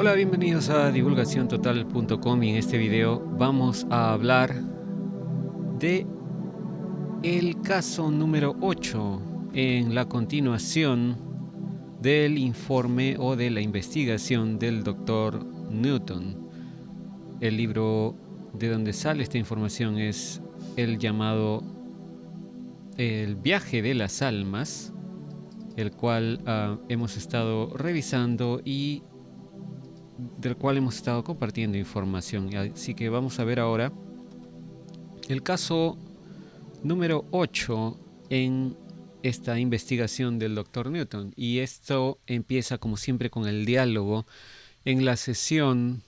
Hola, bienvenidos a divulgaciontotal.com y en este video vamos a hablar de el caso número 8 en la continuación del informe o de la investigación del Dr. Newton. El libro de donde sale esta información es el llamado El viaje de las almas, el cual hemos estado revisando y del cual hemos estado compartiendo información. Así que vamos a ver ahora el caso número 8 en esta investigación del Dr. Newton. Y esto empieza como siempre con el diálogo en la sesión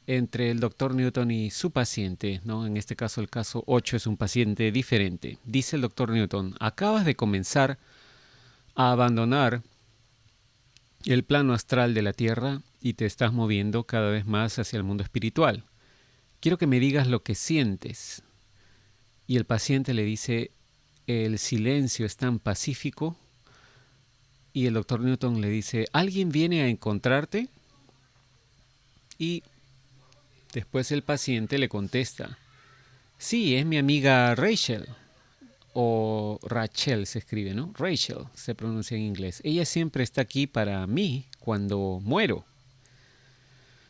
entre el Dr. Newton y su paciente, ¿no? En este caso el caso 8 es un paciente diferente. Dice el Dr. Newton: acabas de comenzar a abandonar el plano astral de la Tierra y te estás moviendo cada vez más hacia el mundo espiritual. Quiero que me digas lo que sientes. Y el paciente le dice: el silencio es tan pacífico. Y el Dr. Newton le dice: ¿alguien viene a encontrarte? Y después el paciente le contesta: sí, es mi amiga Rachel. O Rachel se escribe, ¿no? Rachel se pronuncia en inglés. Ella siempre está aquí para mí cuando muero.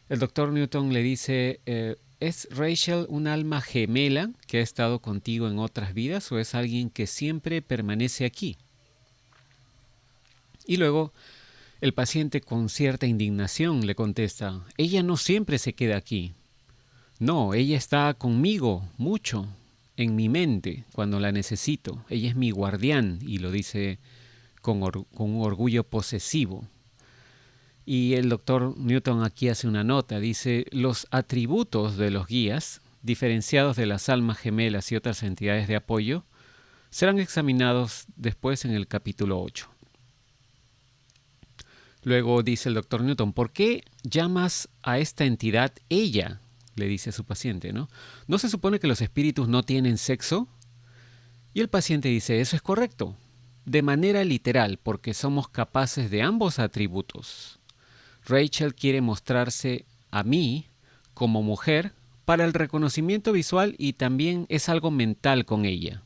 El Dr. Newton le dice: ¿es Rachel un alma gemela que ha estado contigo en otras vidas o es alguien que siempre permanece aquí? Y luego el paciente con cierta indignación le contesta: ella no siempre se queda aquí. No, ella está conmigo mucho, en mi mente, cuando la necesito. Ella es mi guardián, y lo dice con un orgullo posesivo. Y el Dr. Newton aquí hace una nota, dice: los atributos de los guías, diferenciados de las almas gemelas y otras entidades de apoyo, serán examinados después en el capítulo 8. Luego dice el Dr. Newton: ¿por qué llamas a esta entidad ella? Le dice a su paciente, ¿no? ¿No se supone que los espíritus no tienen sexo? Y el paciente dice: eso es correcto, de manera literal, porque somos capaces de ambos atributos. Rachel quiere mostrarse a mí como mujer para el reconocimiento visual y también es algo mental con ella.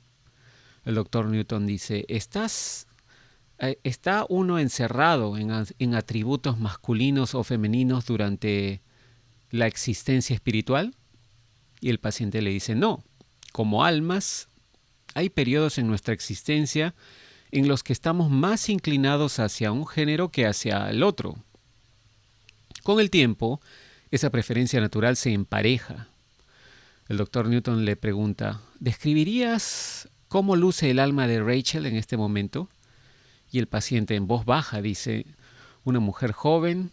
El Dr. Newton dice: ¿está uno encerrado en atributos masculinos o femeninos durante la existencia espiritual? Y el paciente le dice: no. Como almas, hay periodos en nuestra existencia en los que estamos más inclinados hacia un género que hacia el otro. Con el tiempo, esa preferencia natural se empareja. El Dr. Newton le pregunta: ¿describirías cómo luce el alma de Rachel en este momento? Y el paciente en voz baja dice: una mujer joven,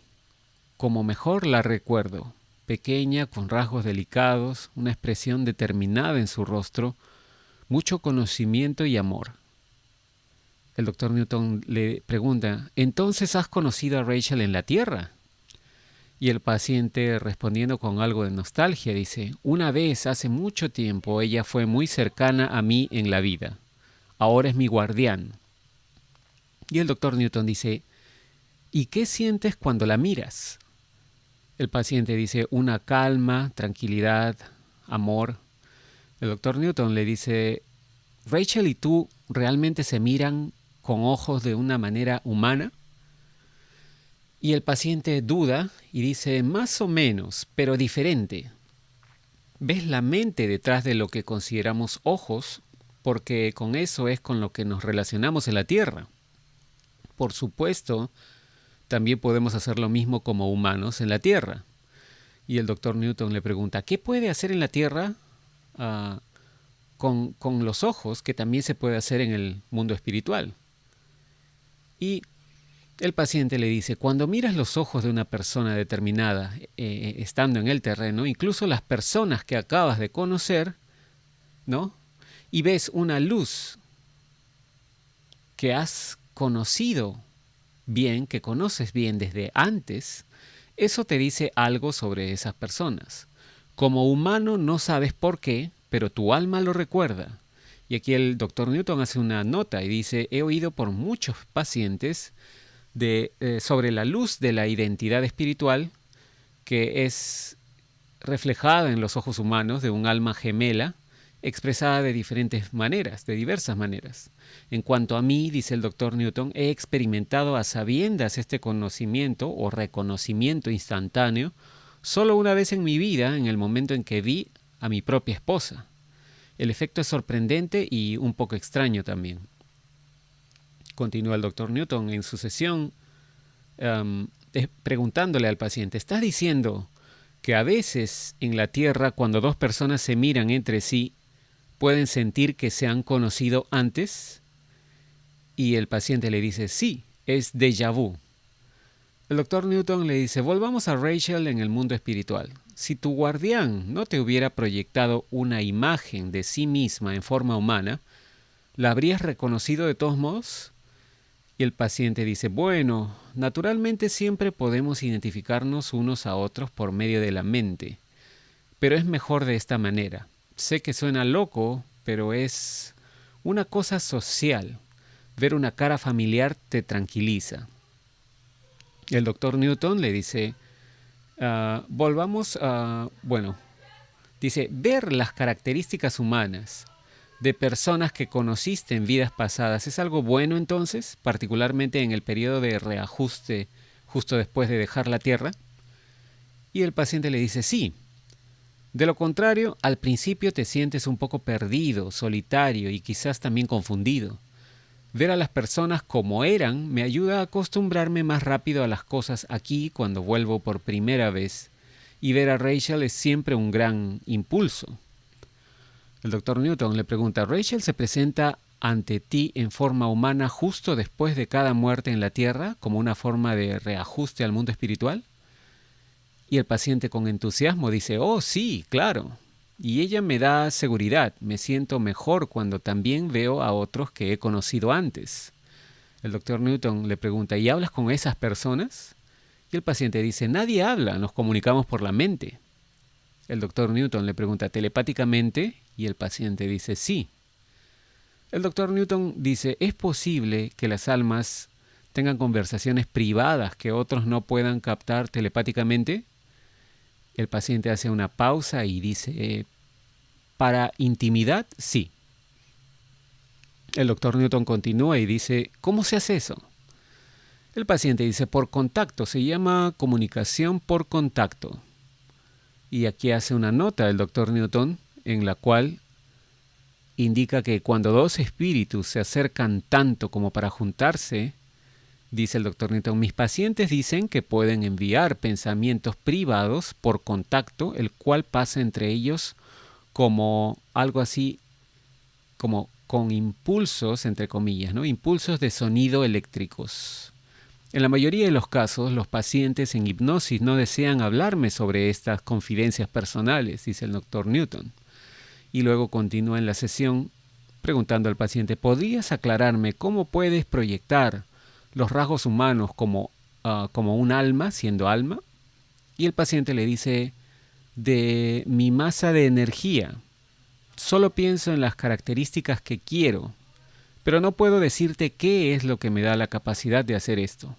como mejor la recuerdo, pequeña, con rasgos delicados, una expresión determinada en su rostro, mucho conocimiento y amor. El Dr. Newton le pregunta: ¿entonces has conocido a Rachel en la Tierra? Y el paciente, respondiendo con algo de nostalgia, dice: una vez, hace mucho tiempo, ella fue muy cercana a mí en la vida. Ahora es mi guardián. Y el Dr. Newton dice: ¿y qué sientes cuando la miras? El paciente dice: una calma, tranquilidad, amor. El Dr. Newton le dice: ¿Rachel y tú realmente se miran con ojos de una manera humana? Y el paciente duda y dice: más o menos, pero diferente. ¿Ves la mente detrás de lo que consideramos ojos? Porque con eso es con lo que nos relacionamos en la Tierra. Por supuesto, también podemos hacer lo mismo como humanos en la Tierra. Y el Dr. Newton le pregunta: ¿qué puede hacer en la Tierra con los ojos que también se puede hacer en el mundo espiritual? Y el paciente le dice: cuando miras los ojos de una persona determinada, estando en el terreno, incluso las personas que acabas de conocer, ¿no? Y ves una luz que has conocido bien, que conoces bien desde antes, eso te dice algo sobre esas personas. Como humano no sabes por qué, pero tu alma lo recuerda. Y aquí el Dr. Newton hace una nota y dice: he oído por muchos pacientes sobre la luz de la identidad espiritual que es reflejada en los ojos humanos de un alma gemela, expresada de diferentes maneras, de diversas maneras. En cuanto a mí, dice el doctor Newton, he experimentado a sabiendas este conocimiento o reconocimiento instantáneo solo una vez en mi vida, en el momento en que vi a mi propia esposa. El efecto es sorprendente y un poco extraño también. Continúa el doctor Newton en su sesión preguntándole al paciente, ¿estás diciendo que a veces en la Tierra, cuando dos personas se miran entre sí, pueden sentir que se han conocido antes? Y el paciente le dice, sí, es déjà vu. El doctor Newton le dice, volvamos a Rachel en el mundo espiritual. Si tu guardián no te hubiera proyectado una imagen de sí misma en forma humana, ¿la habrías reconocido de todos modos? Y el paciente dice, bueno, naturalmente siempre podemos identificarnos unos a otros por medio de la mente, pero es mejor de esta manera. Sé que suena loco, pero es una cosa social. Ver una cara familiar te tranquiliza. El doctor Newton le dice, dice, ver las características humanas de personas que conociste en vidas pasadas, ¿es algo bueno entonces, particularmente en el periodo de reajuste justo después de dejar la Tierra? Y el paciente le dice, sí. De lo contrario, al principio te sientes un poco perdido, solitario y quizás también confundido. Ver a las personas como eran me ayuda a acostumbrarme más rápido a las cosas aquí cuando vuelvo por primera vez, y ver a Rachel es siempre un gran impulso. El doctor Newton le pregunta, ¿Rachel se presenta ante ti en forma humana justo después de cada muerte en la Tierra, como una forma de reajuste al mundo espiritual? Y el paciente con entusiasmo dice, oh sí, claro. Y ella me da seguridad, me siento mejor cuando también veo a otros que he conocido antes. El doctor Newton le pregunta, ¿y hablas con esas personas? Y el paciente dice, nadie habla, nos comunicamos por la mente. El doctor Newton le pregunta, ¿telepáticamente? Y el paciente dice, sí. El doctor Newton dice, ¿es posible que las almas tengan conversaciones privadas que otros no puedan captar telepáticamente? El paciente hace una pausa y dice, para intimidad, sí. El doctor Newton continúa y dice, ¿cómo se hace eso? El paciente dice, por contacto, se llama comunicación por contacto. Y aquí hace una nota el doctor Newton en la cual indica que cuando dos espíritus se acercan tanto como para juntarse, dice el doctor Newton, mis pacientes dicen que pueden enviar pensamientos privados por contacto, el cual pasa entre ellos como algo así, como con impulsos, entre comillas, ¿no? Impulsos de sonido eléctricos. En la mayoría de los casos, los pacientes en hipnosis no desean hablarme sobre estas confidencias personales, dice el doctor Newton. Y luego continúa en la sesión preguntando al paciente, ¿podrías aclararme cómo puedes proyectar los rasgos humanos como un alma, siendo alma? Y el paciente le dice, de mi masa de energía, solo pienso en las características que quiero, pero no puedo decirte qué es lo que me da la capacidad de hacer esto.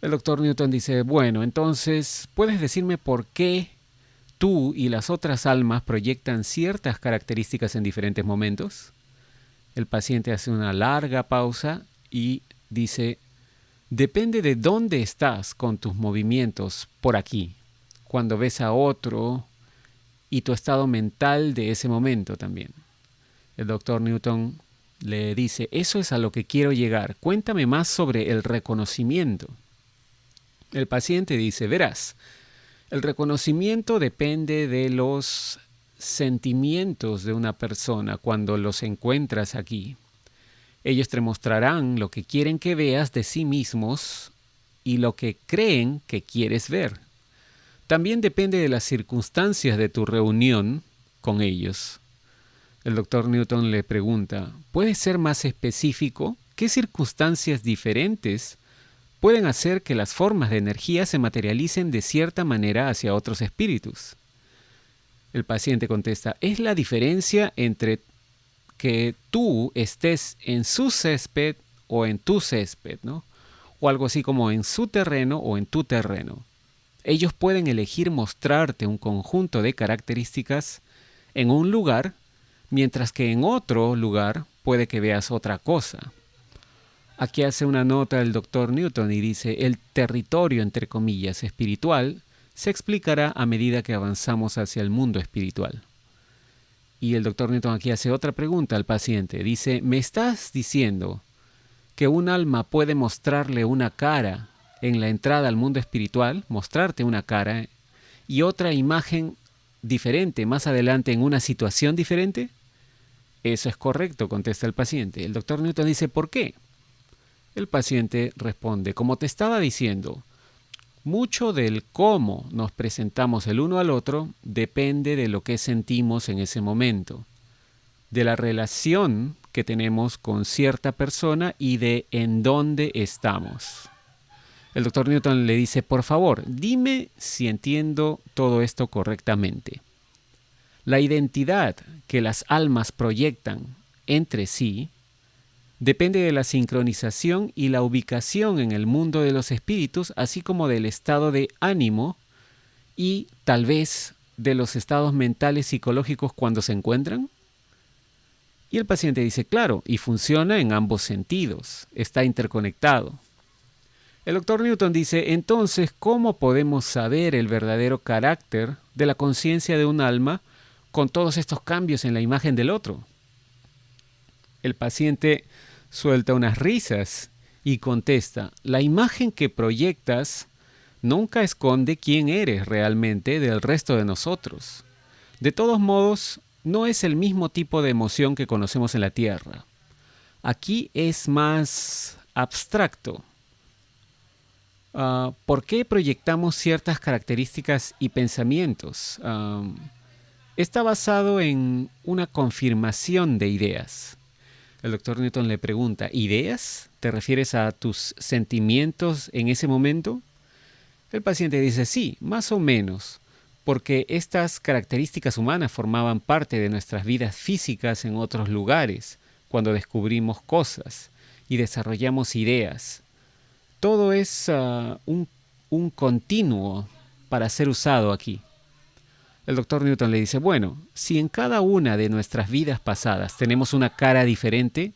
El doctor Newton dice, bueno, entonces, ¿puedes decirme por qué tú y las otras almas proyectan ciertas características en diferentes momentos? El paciente hace una larga pausa y dice, depende de dónde estás con tus movimientos por aquí, cuando ves a otro y tu estado mental de ese momento también. El doctor Newton le dice, eso es a lo que quiero llegar, cuéntame más sobre el reconocimiento. El paciente dice, verás, el reconocimiento depende de los sentimientos de una persona cuando los encuentras aquí. Ellos te mostrarán lo que quieren que veas de sí mismos y lo que creen que quieres ver. También depende de las circunstancias de tu reunión con ellos. El doctor Newton le pregunta, ¿puedes ser más específico? ¿Qué circunstancias diferentes pueden hacer que las formas de energía se materialicen de cierta manera hacia otros espíritus? El paciente contesta, es la diferencia entre que tú estés en su césped o en tu césped, ¿no? o algo así como en su terreno o en tu terreno. Ellos pueden elegir mostrarte un conjunto de características en un lugar, mientras que en otro lugar puede que veas otra cosa. Aquí hace una nota el Dr. Newton y dice: el territorio, entre comillas, espiritual se explicará a medida que avanzamos hacia el mundo espiritual. Y el Dr. Newton aquí hace otra pregunta al paciente. Dice: ¿me estás diciendo que un alma puede mostrarle una cara en la entrada al mundo espiritual, mostrarte una cara, y otra imagen diferente más adelante en una situación diferente? Eso es correcto, contesta el paciente. El Dr. Newton dice: ¿por qué? El paciente responde: como te estaba diciendo, mucho del cómo nos presentamos el uno al otro depende de lo que sentimos en ese momento, de la relación que tenemos con cierta persona y de en dónde estamos. El Dr. Newton le dice: por favor, dime si entiendo todo esto correctamente. La identidad que las almas proyectan entre sí depende de la sincronización y la ubicación en el mundo de los espíritus, así como del estado de ánimo y tal vez de los estados mentales psicológicos cuando se encuentran. Y el paciente dice: claro, y funciona en ambos sentidos, está interconectado. El Dr. Newton dice: entonces, ¿cómo podemos saber el verdadero carácter de la conciencia de un alma con todos estos cambios en la imagen del otro? El paciente suelta unas risas y contesta: la imagen que proyectas nunca esconde quién eres realmente del resto de nosotros. De todos modos, no es el mismo tipo de emoción que conocemos en la Tierra. Aquí es más abstracto. ¿Por qué proyectamos ciertas características y pensamientos? Está basado en una confirmación de ideas. El Dr. Newton le pregunta: ¿ideas? ¿Te refieres a tus sentimientos en ese momento? El paciente dice: sí, más o menos, porque estas características humanas formaban parte de nuestras vidas físicas en otros lugares, cuando descubrimos cosas y desarrollamos ideas. Todo es un continuo para ser usado aquí. El Dr. Newton le dice: bueno, si en cada una de nuestras vidas pasadas tenemos una cara diferente,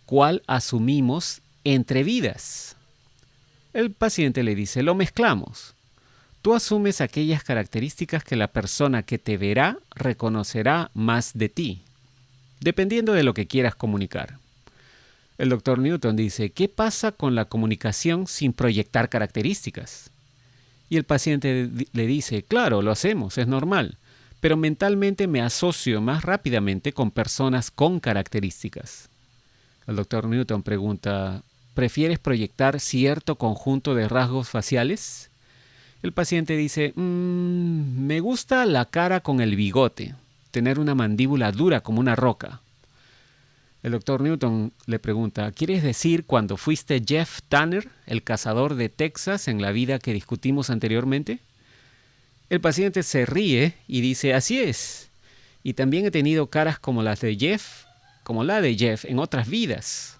¿cuál asumimos entre vidas? El paciente le dice: lo mezclamos. Tú asumes aquellas características que la persona que te verá reconocerá más de ti, dependiendo de lo que quieras comunicar. El Dr. Newton dice: ¿qué pasa con la comunicación sin proyectar características? Y el paciente le dice: claro, lo hacemos, es normal, pero mentalmente me asocio más rápidamente con personas con características. El Dr. Newton pregunta: ¿prefieres proyectar cierto conjunto de rasgos faciales? El paciente dice: me gusta la cara con el bigote, tener una mandíbula dura como una roca. El Dr. Newton le pregunta: ¿quieres decir cuando fuiste Jeff Tanner, el cazador de Texas, en la vida que discutimos anteriormente? El paciente se ríe y dice: así es. Y también he tenido caras como la de Jeff en otras vidas.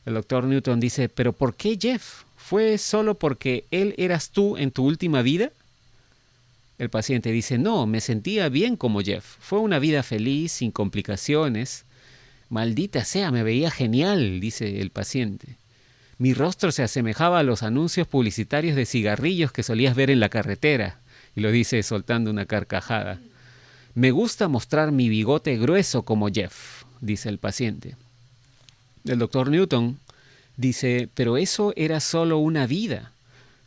El Dr. Newton dice: ¿pero por qué Jeff? ¿Fue solo porque él eras tú en tu última vida? El paciente dice: no, me sentía bien como Jeff. Fue una vida feliz, sin complicaciones. Maldita sea, me veía genial, dice el paciente. Mi rostro se asemejaba a los anuncios publicitarios de cigarrillos que solías ver en la carretera. Y lo dice soltando una carcajada. Me gusta mostrar mi bigote grueso como Jeff, dice el paciente. El Dr. Newton dice: pero eso era solo una vida.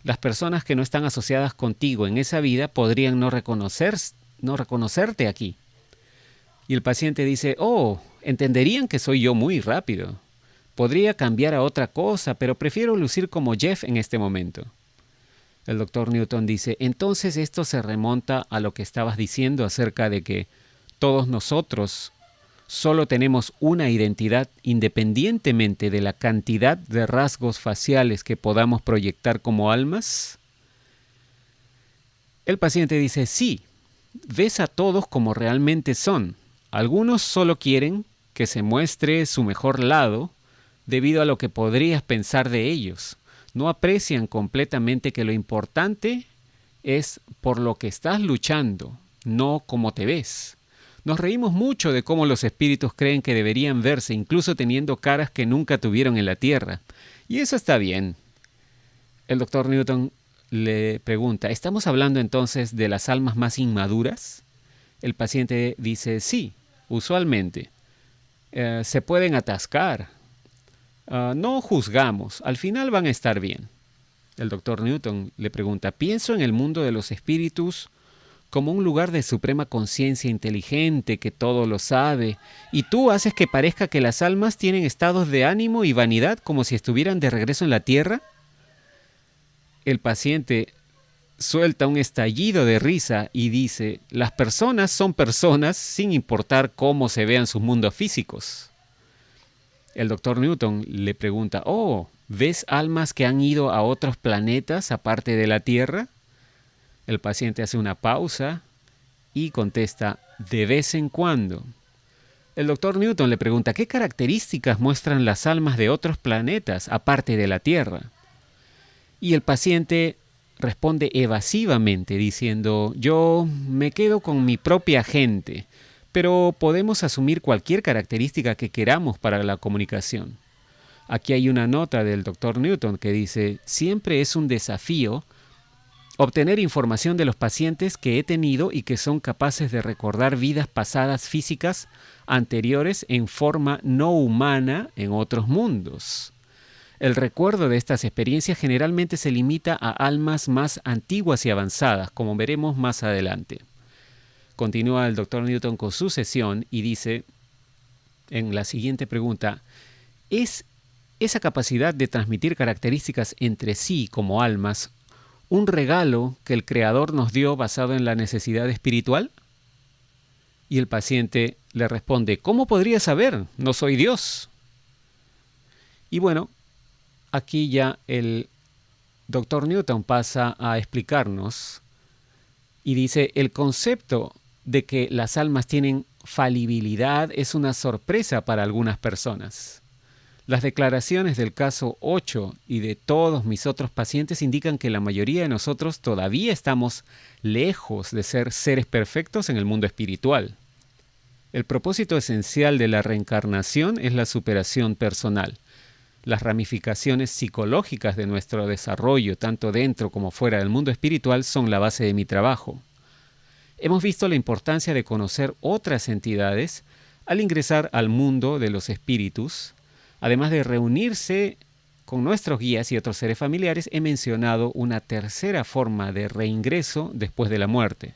Las personas que no están asociadas contigo en esa vida podrían no reconocerte aquí. Y el paciente dice: oh, entenderían que soy yo muy rápido. Podría cambiar a otra cosa, pero prefiero lucir como Jeff en este momento. El Dr. Newton dice: entonces esto se remonta a lo que estabas diciendo acerca de que todos nosotros solo tenemos una identidad independientemente de la cantidad de rasgos faciales que podamos proyectar como almas. El paciente dice: sí, ves a todos como realmente son. Algunos solo quieren que se muestre su mejor lado debido a lo que podrías pensar de ellos. no aprecian completamente que lo importante es por lo que estás luchando, no cómo te ves. Nos reímos mucho de cómo los espíritus creen que deberían verse, incluso teniendo caras que nunca tuvieron en la tierra. Y eso está bien. El doctor Newton le pregunta, ¿estamos hablando entonces de las almas más inmaduras? El paciente dice, sí, usualmente. Se pueden atascar. No juzgamos, al final van a estar bien. El doctor Newton le pregunta, pienso en el mundo de los espíritus como un lugar de suprema conciencia inteligente que todo lo sabe, y tú haces que parezca que las almas tienen estados de ánimo y vanidad como si estuvieran de regreso en la tierra. El paciente suelta un estallido de risa y dice, las personas son personas sin importar cómo se vean sus mundos físicos. El doctor Newton le pregunta, ¿ves almas que han ido a otros planetas aparte de la Tierra? El paciente hace una pausa y contesta, de vez en cuando. El doctor Newton le pregunta, ¿qué características muestran las almas de otros planetas aparte de la Tierra? Y el paciente responde evasivamente diciendo, yo me quedo con mi propia gente, pero podemos asumir cualquier característica que queramos para la comunicación. Aquí hay una nota del doctor Newton que dice, siempre es un desafío obtener información de los pacientes que he tenido y que son capaces de recordar vidas pasadas físicas anteriores en forma no humana en otros mundos. El recuerdo de estas experiencias generalmente se limita a almas más antiguas y avanzadas, como veremos más adelante. Continúa el doctor Newton con su sesión y dice en la siguiente pregunta, ¿es esa capacidad de transmitir características entre sí como almas un regalo que el Creador nos dio basado en la necesidad espiritual? Y el paciente le responde, ¿cómo podría saber? No soy Dios. Y bueno, aquí ya el doctor Newton pasa a explicarnos y dice, el concepto de que las almas tienen falibilidad es una sorpresa para algunas personas. Las declaraciones del caso 8 y de todos mis otros pacientes indican que la mayoría de nosotros todavía estamos lejos de ser seres perfectos en el mundo espiritual. El propósito esencial de la reencarnación es la superación personal. Las ramificaciones psicológicas de nuestro desarrollo, tanto dentro como fuera del mundo espiritual, son la base de mi trabajo. Hemos visto la importancia de conocer otras entidades al ingresar al mundo de los espíritus. Además de reunirse con nuestros guías y otros seres familiares, he mencionado una tercera forma de reingreso después de la muerte.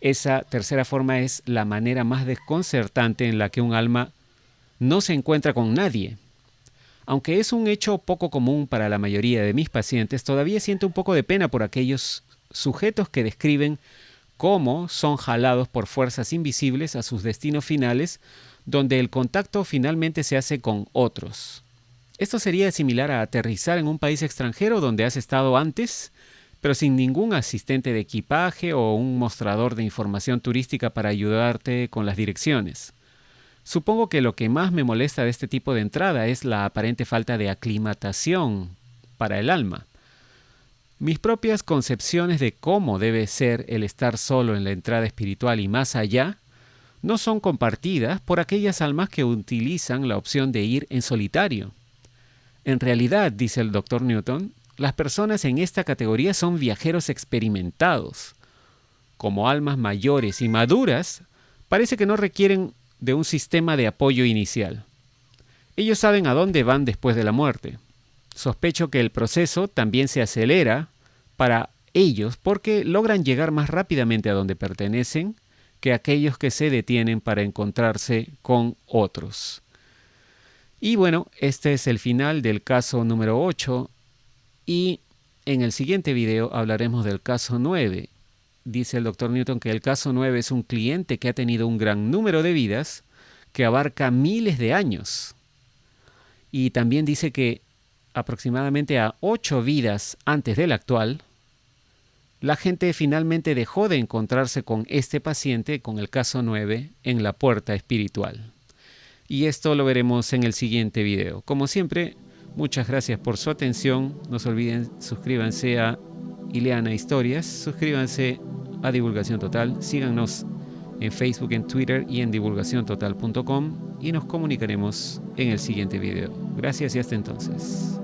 Esa tercera forma es la manera más desconcertante en la que un alma no se encuentra con nadie. Aunque es un hecho poco común para la mayoría de mis pacientes, todavía siento un poco de pena por aquellos sujetos que describen cómo son jalados por fuerzas invisibles a sus destinos finales, donde el contacto finalmente se hace con otros. Esto sería similar a aterrizar en un país extranjero donde has estado antes, pero sin ningún asistente de equipaje o un mostrador de información turística para ayudarte con las direcciones. Supongo que lo que más me molesta de este tipo de entrada es la aparente falta de aclimatación para el alma. Mis propias concepciones de cómo debe ser el estar solo en la entrada espiritual y más allá no son compartidas por aquellas almas que utilizan la opción de ir en solitario. En realidad, dice el doctor Newton, las personas en esta categoría son viajeros experimentados. Como almas mayores y maduras, parece que no requieren de un sistema de apoyo inicial. Ellos saben a dónde van después de la muerte. Sospecho que el proceso también se acelera para ellos porque logran llegar más rápidamente a donde pertenecen que aquellos que se detienen para encontrarse con otros. Y bueno, este es el final del caso número 8 y en el siguiente video hablaremos del caso 9. Dice el doctor Newton que el caso 9 es un cliente que ha tenido un gran número de vidas que abarca miles de años. Y también dice que aproximadamente a 8 vidas antes de la actual, la gente finalmente dejó de encontrarse con este paciente, con el caso 9, en la puerta espiritual. Y esto lo veremos en el siguiente video. Como siempre, Muchas gracias por su atención. No se olviden, suscríbanse a Ileana Historias, suscríbanse a Divulgación Total, síganos en Facebook, en Twitter y en divulgaciontotal.com y nos comunicaremos en el siguiente video. Gracias y hasta entonces.